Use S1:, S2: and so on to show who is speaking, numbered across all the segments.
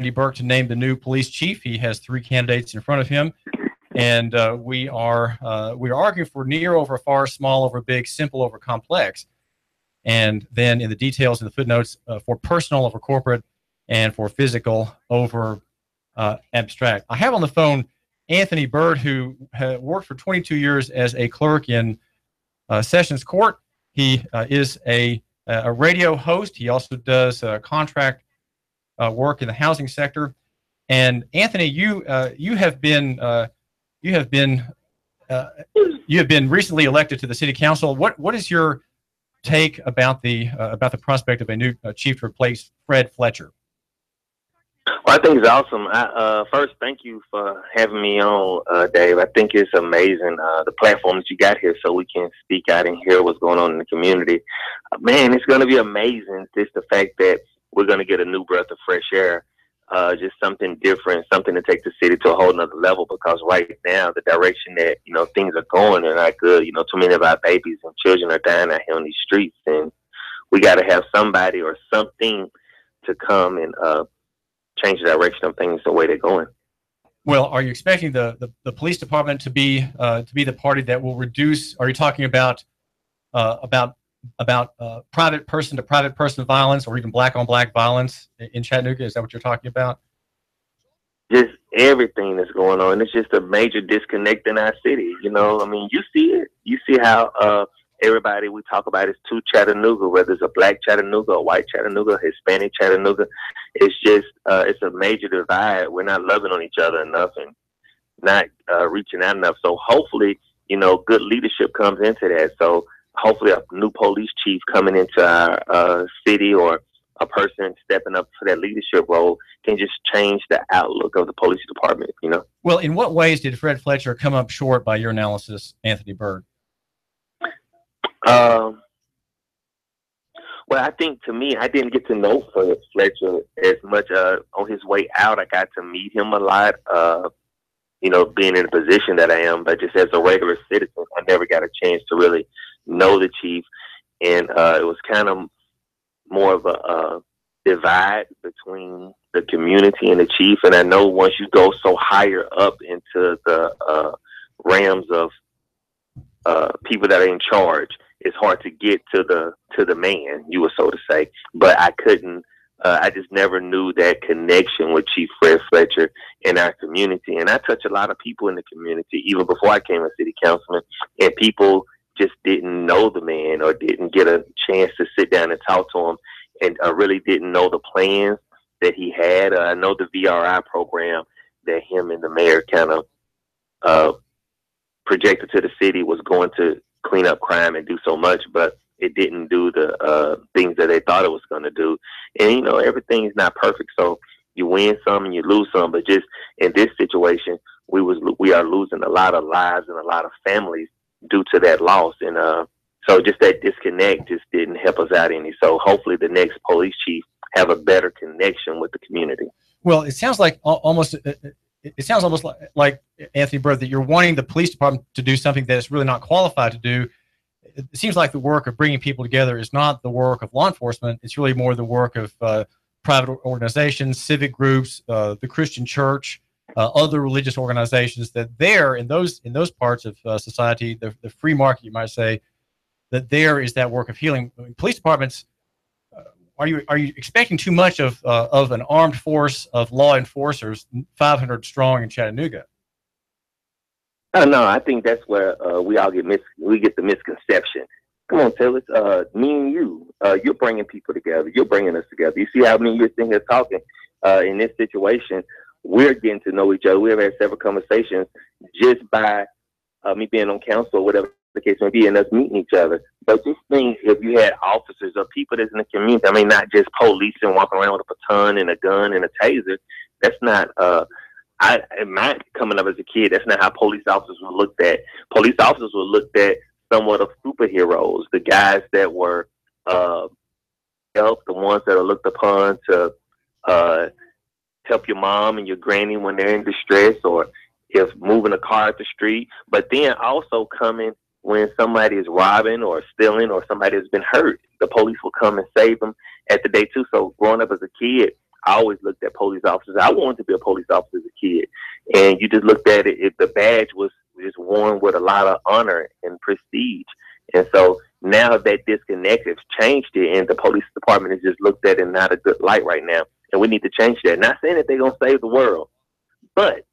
S1: Randy Burke to name the new police chief. He has 3 candidates in front of him, and we are arguing for near over far, small over big, simple over complex, and then in the details in the footnotes for personal over corporate, and for physical over abstract. I have on the phone Anthony Byrd, who worked for 22 years as a clerk in Sessions Court. He is a radio host. He also does contract work in the housing sector. And Anthony, you have been recently elected to the city council. What is your take about the prospect of a new chief to replace Fred Fletcher?
S2: Well, I think it's awesome. First, thank you for having me on, Dave. I think it's amazing, the platform that you got here so we can speak out and hear what's going on in the community. Man, it's going to be amazing, just the fact that we're going to get a new breath of fresh air, just something different, something to take the city to a whole nother level, because right now, the direction that, things are going are not good. Too many of our babies and children are dying out here on these streets, and we got to have somebody or something to come and change the direction of things the way they're going.
S1: Well, are you expecting the police department to be the party that will reduce? Are you talking about private person to private person violence, or even black on black violence in Chattanooga? Is that what you're talking about?
S2: Just everything that's going on. It's just a major disconnect in our city. You see it. You see how everybody we talk about is to Chattanooga, whether it's a black Chattanooga, a white Chattanooga, Hispanic Chattanooga. It's just, it's a major divide. We're not loving on each other enough and not reaching out enough. So hopefully, good leadership comes into that. So hopefully a new police chief coming into our city, or a person stepping up for that leadership role, can just change the outlook of the police department,
S1: Well, in what ways did Fred Fletcher come up short by your analysis, Anthony Byrd?
S2: Well, I think, to me, I didn't get to know Fred Fletcher as much. On his way out, I got to meet him a lot, being in the position that I am. But just as a regular citizen, I never got a chance to really know the chief. And it was kind of more of a divide between the community and the chief. And I know once you go so higher up into the realms of people that are in charge, it's hard to get to the man, you were so to say. But I couldn't. I just never knew that connection with Chief Fred Fletcher in our community. And I touch a lot of people in the community, even before I came a city councilman, and people just didn't know the man, or didn't get a chance to sit down and talk to him, and really didn't know the plans that he had. I know the VRI program that him and the mayor kind of projected to the city was going to clean up crime and do so much, but it didn't do the things that they thought it was going to do. And, everything's not perfect. So you win some and you lose some, but just in this situation, we are losing a lot of lives and a lot of families due to that loss. And so just that disconnect just didn't help us out any. So hopefully the next police chief have a better connection with the community.
S1: Well, it sounds like almost like Anthony Byrd, that you're wanting the police department to do something that it's really not qualified to do. It seems like the work of bringing people together is not the work of law enforcement. It's really more the work of private organizations, civic groups, the Christian church, other religious organizations, that there in those parts of society, the free market, you might say, that there is that work of healing. Police departments, are you expecting too much of an armed force of law enforcers, 500 strong in Chattanooga?
S2: No, I think that's where we get the misconception. Come on, Tulis, me and you're bringing people together. You're bringing us together. You see how me and you're sitting here talking in this situation. We're getting to know each other. We've had several conversations just by me being on council, or whatever the case may be, and us meeting each other. But just think, if you had officers or people that's in the community, I mean, not just police and walking around with a baton and a gun and a taser. That's not, coming up as a kid, that's not how police officers were looked at. Police officers were looked at somewhat of superheroes, the guys that were help, the ones that are looked upon to help your mom and your granny when they're in distress, or if moving a car up the street. But then also coming when somebody is robbing or stealing, or somebody has been hurt, the police will come and save them at the day too. So growing up as a kid, I always looked at police officers. I wanted to be a police officer as a kid, and you just looked at it. If the badge was just worn with a lot of honor and prestige, and so now that disconnect has changed it, and the police department has just looked at it in not a good light right now, and we need to change that. Not saying that they're gonna save the world, but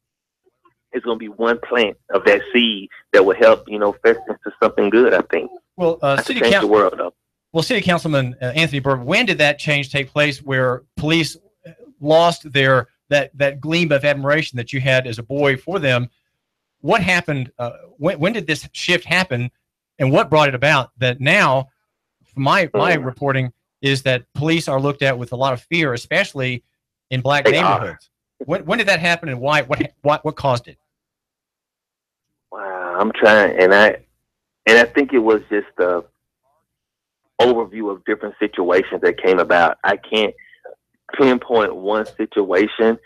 S2: it's going to be one plant of that seed that will help, fester into something good, I think.
S1: Well,
S2: change the world, though.
S1: Well, City Councilman Anthony Byrd, when did that change take place where police lost that gleam of admiration that you had as a boy for them? What happened? When did this shift happen, and what brought it about that now, my reporting is that police are looked at with a lot of fear, especially in black neighborhoods? When did that happen, and why? What caused it?
S2: Wow, I'm trying, and I think it was just a overview of different situations that came about. I can't pinpoint one situation.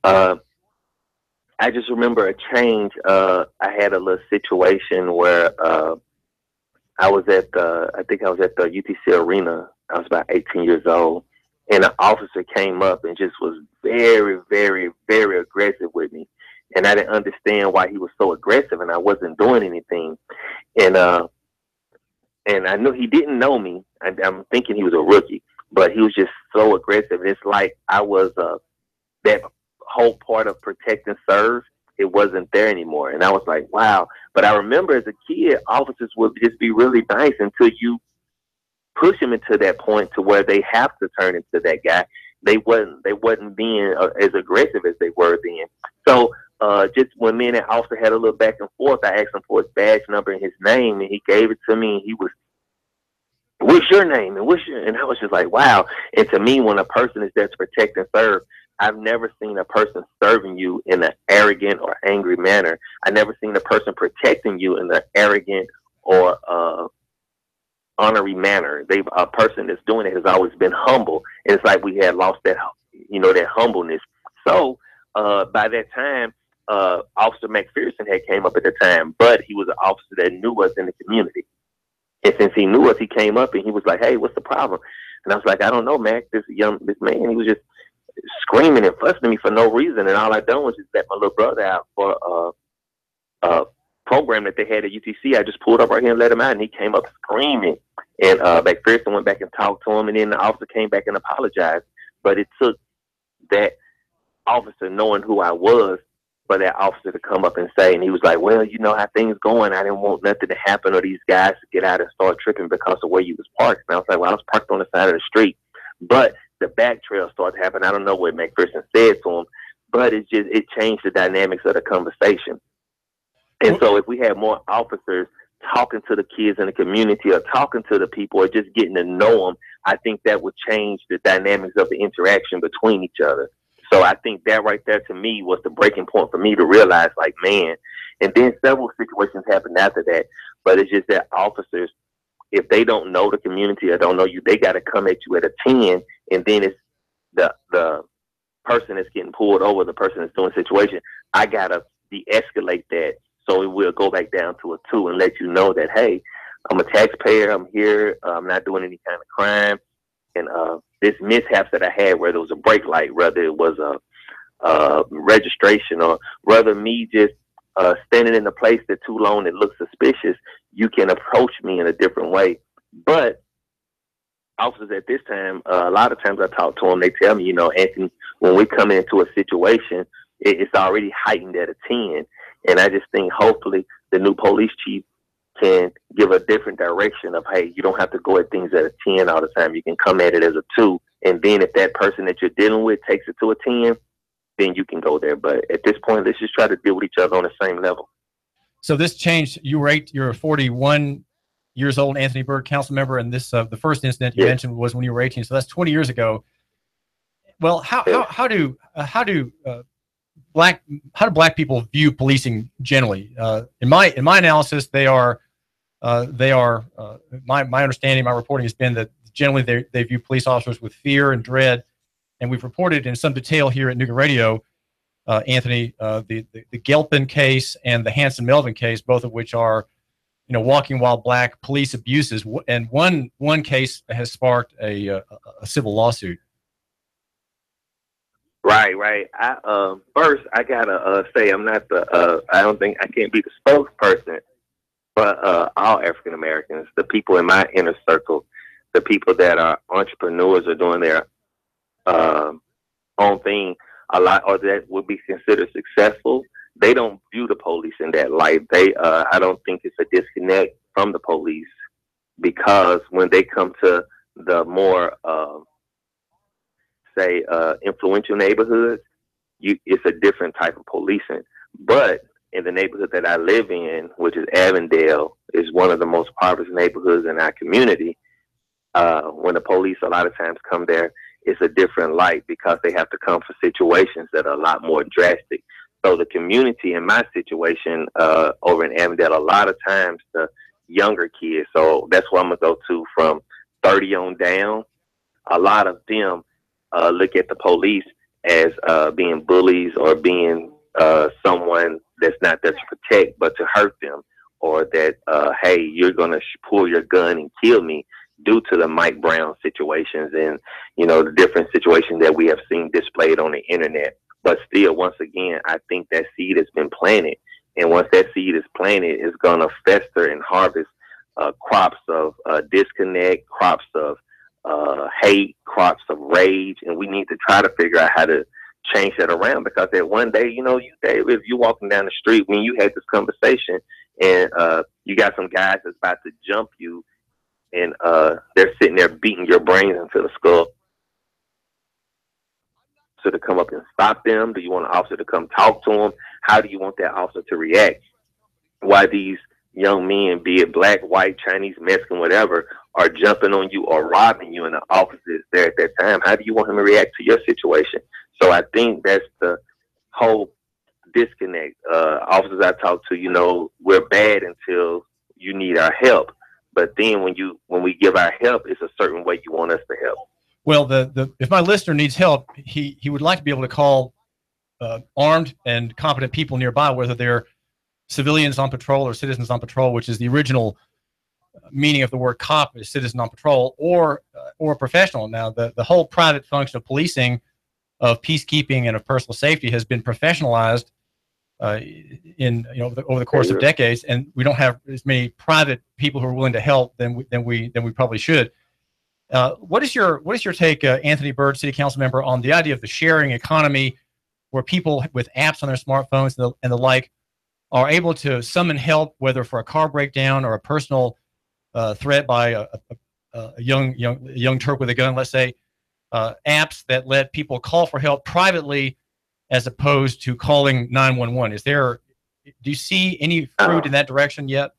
S2: I just remember a change. I had a little situation where I think I was at the UTC arena. I was about 18 years old. And an officer came up and just was very, very, very aggressive with me. And I didn't understand why he was so aggressive, and I wasn't doing anything. And I knew he didn't know me. I'm thinking he was a rookie, but he was just so aggressive. It's like I was that whole part of protect and serve. It wasn't there anymore. And I was like, wow. But I remember as a kid, officers would just be really nice until you push them into that point to where they have to turn into that guy. They wasn't being as aggressive as they were then. So just when me and that officer had a little back and forth, I asked him for his badge number and his name, and he gave it to me. And he was, "What's your name?" And I was just like, wow. And to me, when a person is there to protect and serve, I've never seen a person serving you in an arrogant or angry manner. I never seen a person protecting you in an arrogant or honorary manner. A person that's doing it has always been humble, and it's like we had lost that, that humbleness. So by that time, Officer McPherson had came up at the time, but he was an officer that knew us in the community, and since he knew us, he came up and he was like, "Hey, what's the problem?" And I was like, "I don't know, Mac. This man, he was just screaming and fussing at me for no reason, and all I done was just let my little brother out for program that they had at UTC. I just pulled up right here and let him out, and he came up screaming. And McPherson went back and talked to him, and then the officer came back and apologized. But it took that officer knowing who I was for that officer to come up and say, and he was like, "Well, you know how things going. I didn't want nothing to happen or these guys to get out and start tripping because of where you was parked." And I was like, "Well, I was parked on the side of the street." But the back trail started to happen. I don't know what McPherson said to him, but it changed the dynamics of the conversation. And so if we had more officers talking to the kids in the community or talking to the people or just getting to know them, I think that would change the dynamics of the interaction between each other. So I think that right there to me was the breaking point for me to realize, like, man, and then several situations happened after that. But it's just that officers, if they don't know the community or don't know you, they got to come at you at a 10, and then it's the person that's getting pulled over, the person that's doing the situation. I got to de-escalate that. So it will go back down to a 2 and let you know that, hey, I'm a taxpayer. I'm here. I'm not doing any kind of crime. And this mishaps that I had, whether it was a brake light, whether it was a registration, or whether me just standing in a place that's too long and looks suspicious, you can approach me in a different way. But officers at this time, a lot of times I talk to them, they tell me, Anthony, when we come into a situation, it's already heightened at a 10. And I just think hopefully the new police chief can give a different direction of, hey, you don't have to go at things at a 10 all the time. You can come at it as a 2. And then if that person that you're dealing with takes it to a 10, then you can go there. But at this point, let's just try to deal with each other on the same level.
S1: So this changed. You're 41 years old, Anthony Byrd, council member, and this the first incident you mentioned was when you were 18. So that's 20 years ago. Well, how do black people view policing generally? In my analysis, they are my understanding, my reporting has been that generally they view police officers with fear and dread, and we've reported in some detail here at Nooga Radio, Anthony, the Gelpin case and the Hanson Melvin case, both of which are walking while black police abuses, and one case has sparked a civil lawsuit.
S2: Right. First I gotta say I'm not the I don't think I can't be the spokesperson for all African Americans, the people in my inner circle, the people that are entrepreneurs or doing their uh, own thing a lot, or that would be considered successful. They don't view the police in that light. I don't think it's a disconnect from the police, because when they come to the more say influential neighborhoods, it's a different type of policing. But in the neighborhood that I live in, which is Avondale, is one of the most populous neighborhoods in our community. When the police a lot of times come there, it's a different light, because they have to come for situations that are a lot more drastic. So the community in my situation over in Avondale, a lot of times the younger kids, so that's what I'm going to go to from 30 on down, a lot of them look at the police as being bullies, or being someone that's not there to protect but to hurt them, or that hey, you're gonna pull your gun and kill me, due to the Mike Brown situations and the different situations that we have seen displayed on the internet. But still, once again, I think that seed has been planted, and once that seed is planted, it's gonna fester and harvest crops of disconnect, crops of hate, crops of rage, and we need to try to figure out how to change that around. Because that one day, David, if you're walking down the street, when you had this conversation, and you got some guys that's about to jump you, and they're sitting there beating your brains into the skull, so to come up and stop them? Do you want an officer to come talk to them? How do you want that officer to react? Why these young men, be it black, white, Chinese, Mexican, whatever, are jumping on you or robbing you, and the officer is there at that time? How do you want him to react to your situation? So I think that's the whole disconnect. Officers I talk to, we're bad until you need our help. But then when we give our help, it's a certain way you want us to help.
S1: Well, if my listener needs help, he would like to be able to call armed and competent people nearby, whether they're civilians on patrol or citizens on patrol, which is the original meaning of the word cop, is citizen on patrol, or professional. Now, the whole private function of policing, of peacekeeping, and of personal safety has been professionalized over the course of decades, and we don't have as many private people who are willing to help than we probably should. What is your take, Anthony Byrd, City Council member, on the idea of the sharing economy, where people with apps on their smartphones and the like are able to summon help, whether for a car breakdown or a personal threat by a young Turk with a gun, let's say, apps that let people call for help privately as opposed to calling 911? Do you see any fruit in that direction yet?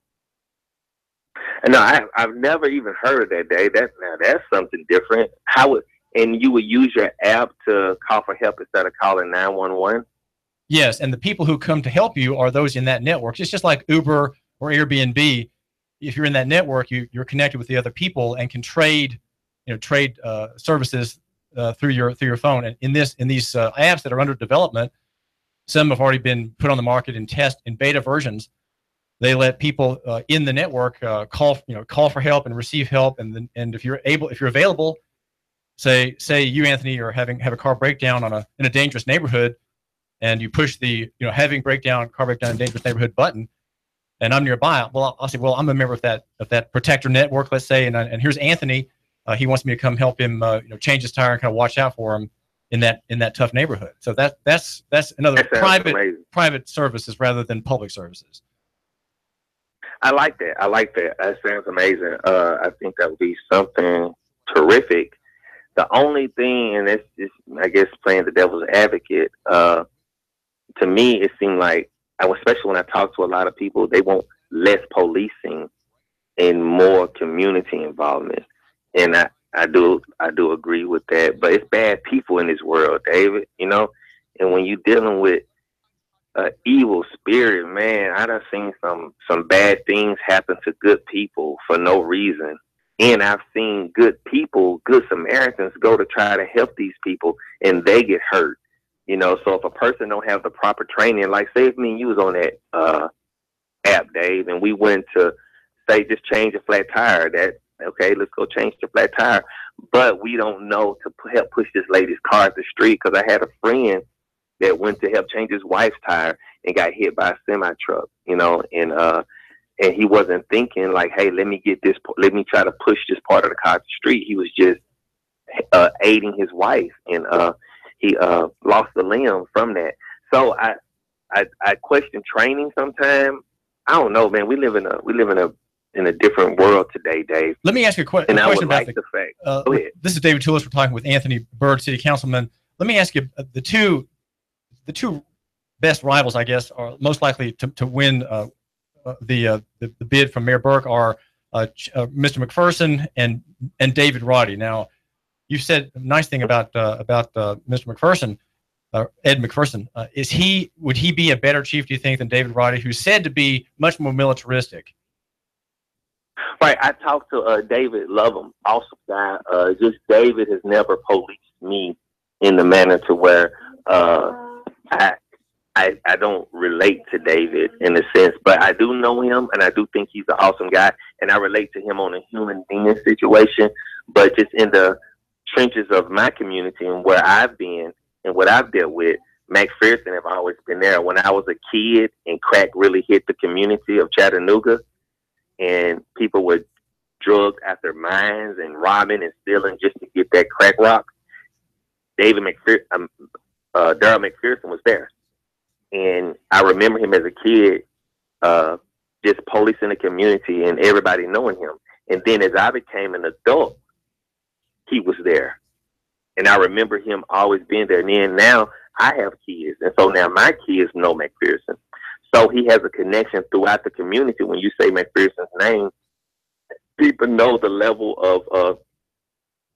S2: No, I've never even heard of that, Dave. That's something different. And you would use your app to call for help instead of calling 911?
S1: Yes, and the people who come to help you are those in that network. It's just like Uber or Airbnb. If you're in that network, you're connected with the other people and can trade services through your phone. And in these apps that are under development, some have already been put on the market in beta versions. They let people in the network call for help and receive help, and if you're available, say you, Anthony, are have a car breakdown in a dangerous neighborhood, and you push the car breakdown in dangerous neighborhood button, and I'm nearby. Well, I'll say, well, I'm a member of that protector network, let's say, and here's Anthony. He wants me to come help him, change his tire and kind of watch out for him in that tough neighborhood. So that's another private services rather than public services.
S2: I like that. That sounds amazing. I think that would be something terrific. The only thing, and it's just, I guess, playing the devil's advocate, to me, it seemed like, especially when I talk to a lot of people, they want less policing and more community involvement. And I do agree with that. But it's bad people in this world, David, and when you're dealing with evil spirit, man, I done seen some bad things happen to good people for no reason. And I've seen good people, good Samaritans, go to try to help these people, and they get hurt. So if a person don't have the proper training, like say if me and you was on that app, Dave, and we went to say just change a flat tire, that Okay, let's go change the flat tire. But we don't know to help push this lady's car up the street, because I had a friend that went to help change his wife's tire and got hit by a semi truck, you know, and he wasn't thinking like, hey, let me try to push this part of the car up the street. He was just aiding his wife, and he lost a limb from that. So I question training sometimes. I don't know, man. We live in a different world today, Dave.
S1: Let me ask you a question about
S2: the fact. Go ahead.
S1: This is David Tulis. We're talking with Anthony Byrd, City Councilman. Let me ask you, the two best rivals, I guess, are most likely to win the bid from Mayor Burke are Mr. McPherson and David Roddy. Now, you said a nice thing about Mr. McPherson, Ed McPherson. Would he be a better chief, do you think, than David Roddy, who's said to be much more militaristic?
S2: Right. I talked to David, love him, awesome guy. Just David has never policed me in the manner to where I don't relate to David in a sense, but I do know him, and I do think he's an awesome guy, and I relate to him on a human being situation. But just in the trenches of my community and where I've been and what I've dealt with, McPherson have always been there. When I was a kid and crack really hit the community of Chattanooga, and people were drugged after mines and robbing and stealing just to get that crack rock, Daryl McPherson was there. And I remember him as a kid, just policing the community and everybody knowing him. And then as I became an adult, he was there. And I remember him always being there. And then now I have kids. And so now my kids know McPherson. So he has a connection throughout the community. When you say McPherson's name, people know the level of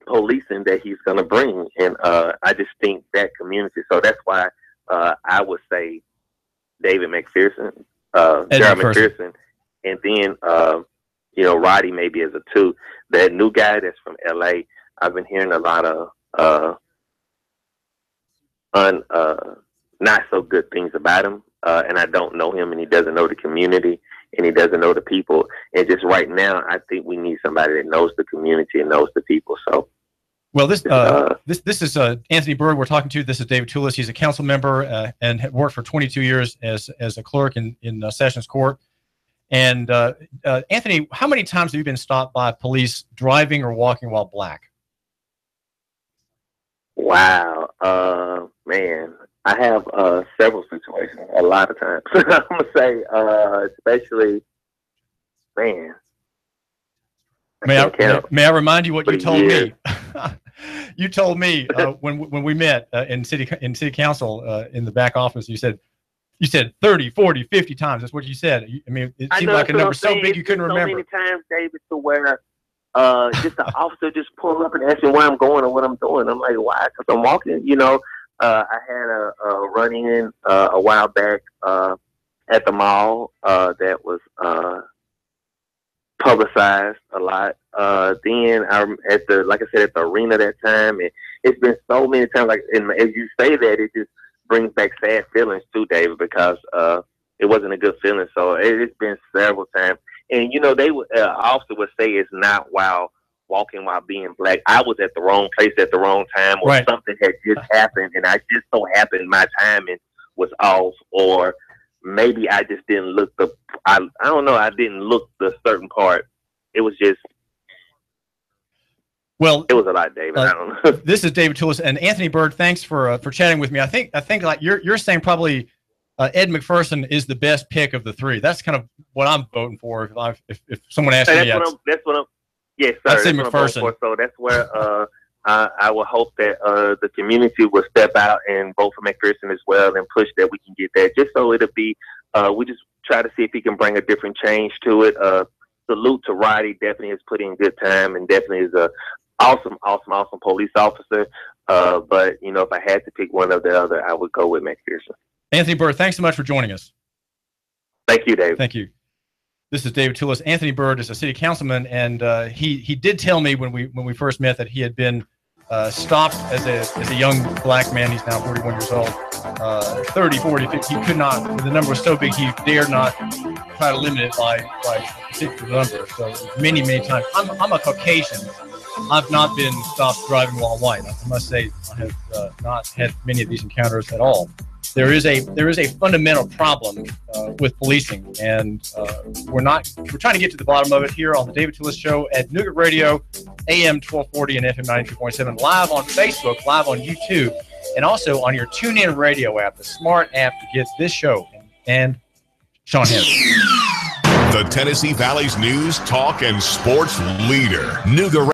S2: policing that he's going to bring. And I just think that community. So that's why I would say David McPherson, Daryl McPherson, and then Roddy maybe as a two. That new guy that's from LA, I've been hearing a lot of not so good things about him, and I don't know him, and he doesn't know the community, and he doesn't know the people. And just right now, I think we need somebody that knows the community and knows the people. So. Well, this
S1: is Anthony Byrd we're talking to. This is David Tulis. He's a council member and had worked for 22 years as a clerk in Sessions Court. And Anthony, how many times have you been stopped by police driving or walking while black?
S2: Wow, man, I have several situations. A lot of times, I'm gonna say, especially, man.
S1: May I remind you what you told me? You told me when we met in city council in the back office. You said 30, 40, 50 times. That's what you said. I mean, it seemed like a number so big you couldn't remember.
S2: So many times, David, to where just the officer just pull up and ask me where I'm going or what I'm doing. I'm like, why? Because I'm walking. You know, I had a run-in a while back at the mall that was publicized a lot. Then I'm at like I said, at the arena that time, and it's been so many times. Like, and as you say that, it just brings back sad feelings too, David, because it wasn't a good feeling. So it's been several times, and you know, they would officer would say it's not while walking while being black. I was at the wrong place at the wrong time, or
S1: right.
S2: Something had just happened, and I just so happened my timing was off, or maybe I just didn't look I don't know. I didn't look the certain part. It was just.
S1: Well,
S2: it was a lot, David. I don't know.
S1: This is David Tulis and Anthony Byrd. Thanks for chatting with me. I think like you're saying probably Ed McPherson is the best pick of the three. That's kind of what I'm voting for. If someone asks me,
S2: that's what I'm. Yes, sir.
S1: I'd say McPherson.
S2: So that's where I would hope that the community will step out and vote for McPherson as well and push that we can get that. Just so it'll be, we just try to see if he can bring a different change to it. Salute to Roddy. Definitely has put in good time and definitely is a awesome police officer. But you know, if I had to pick one or the other, I would go with McPherson. Anthony
S1: Byrd, thanks so much for joining us.
S2: Thank you, Dave.
S1: Thank you. This is David Tulis. Anthony Byrd is a city councilman, and he did tell me when we first met that he had been stopped as a young black man. He's now 41 years old. 30, 40, 50. He could not. The number was so big he dared not try to limit it by a particular number. So many times. I'm a Caucasian. I've not been stopped driving while white. I must say I have not had many of these encounters at all. There is a fundamental problem with policing, and we're trying to get to the bottom of it here on the David Tulis Show at Nooga Radio, AM 1240 and FM 92.7, live on Facebook, live on YouTube, and also on your TuneIn Radio app, the smart app to get this show and Sean Hannity.
S3: The Tennessee Valley's news, talk, and sports leader, Nooga